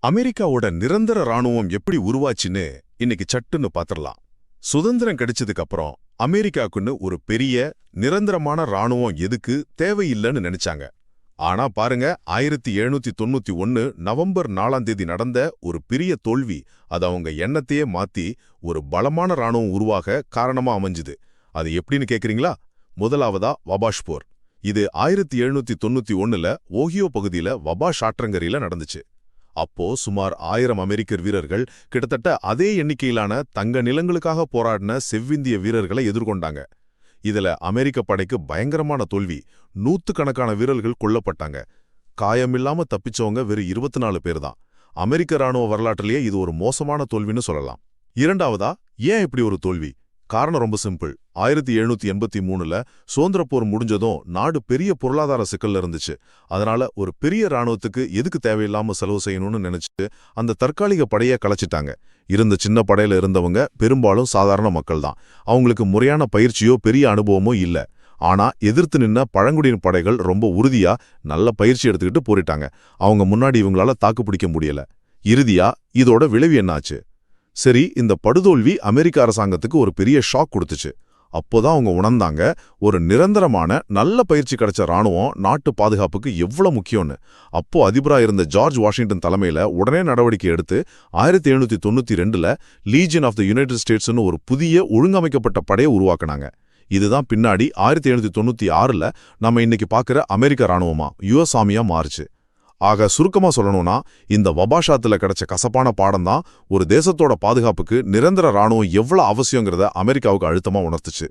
அமெரிக்காவோட நிரந்தர ராணுவம் எப்படி உருவாச்சுன்னு இன்னைக்கு சட்டுன்னு பாத்திரலாம். சுதந்திரம் கிடைச்சதுக்கு அப்புறம் அமெரிக்காக்குன்னு ஒரு பெரிய நிரந்தரமான ராணுவம் எதுக்கு தேவையில்லைன்னு நினைச்சாங்க. ஆனா பாருங்க, 1791 நவம்பர் 4ஆம் தேதி நடந்த ஒரு பெரிய தோல்வி அது அவங்க எண்ணத்தையே மாத்தி ஒரு பலமான ராணுவம் உருவாக காரணமா அமைஞ்சுது. அது எப்படின்னு கேக்குறீங்களா? முதலாவதா வபாஷ் போர். இது 1791ல ஓஹியோ பகுதியில வபாஷ் ஆற்றங்கரையில நடந்துச்சு. அப்போ சுமார் 1000 அமெரிக்கர் வீரர்கள் கிட்டத்தட்ட அதே எண்ணிக்கையிலான தங்க நிலங்களுக்காக போராடின செவ்விந்திய வீரர்களை எதிர்கொண்டாங்க. இதுல அமெரிக்க படைக்கு பயங்கரமான தோல்வி. நூத்துக்கணக்கான வீரர்கள் கொல்லப்பட்டாங்க. காயமில்லாம தப்பிச்சவங்க வெறும் 24 பேர் தான். அமெரிக்க ராணுவ வரலாற்றிலேயே இது ஒரு மோசமான தோல்வின்னு சொல்லலாம். இரண்டாவதா, ஏன் இப்படி ஒரு தோல்வி? காரணம் ரொம்ப சிம்பிள். 1783ல சுதந்திர போர் முடிஞ்சதும் நாடு பெரிய பொருளாதார சிக்கல்ல இருந்துச்சு. அதனால ஒரு பெரிய ராணுவத்துக்கு எதுக்கு தேவையில்லாம செலவு செய்யணும்னு நினைச்சிட்டு அந்த தற்காலிக படையை கலைச்சிட்டாங்க. இருந்த சின்ன படையில இருந்தவங்க பெரும்பாலும் சாதாரண மக்கள் தான். அவங்களுக்கு முறையான பயிற்சியோ பெரிய அனுபவமோ இல்ல. ஆனா எதிர்த்து நின்ன பழங்குடியின படைகள் ரொம்ப உறுதியா நல்ல பயிற்சி எடுத்துக்கிட்டு போரிட்டாங்க. அவங்க முன்னாடி இவங்களால தாக்கு பிடிக்க முடியல. இறுதியா இதோட விளைவு என்னாச்சு? சரி, இந்த படுதோல்வி அமெரிக்க அரசாங்கத்துக்கு ஒரு பெரிய ஷாக் கொடுத்துச்சு. அப்போதான் அவங்க உணர்ந்தாங்க, ஒரு நிரந்தரமான நல்ல பயிற்சி கிடைச்ச ராணுவம் நாட்டு பாதுகாப்புக்கு எவ்வளவு முக்கியம்னு. அப்போ அதிபரா இருந்த ஜார்ஜ் வாஷிங்டன் தலைமையில உடனே நடவடிக்கை எடுத்து 1792ல லீஜியன் ஆஃப் த யுனைடெட் ஸ்டேட்ஸ்னு ஒரு புதிய ஒழுங்கமைக்கப்பட்ட படையை உருவாக்குனாங்க. இதுதான் பின்னாடி 1796ல நம்ம இன்னைக்கு பார்க்குற அமெரிக்க ராணுவமா யுஎஸ் ஆர்மியா மாறுச்சு. ஆக சுருக்கமா சொல்லணும்னா, இந்த வபாஷாத்துல கிடைச்ச கசப்பான பாடம் தான் ஒரு தேசத்தோட பாதுகாப்புக்கு நிரந்தர ராணுவம் எவ்வளவு அவசியங்கிறத அமெரிக்காவுக்கு அழுத்தமா உணர்த்துச்சு.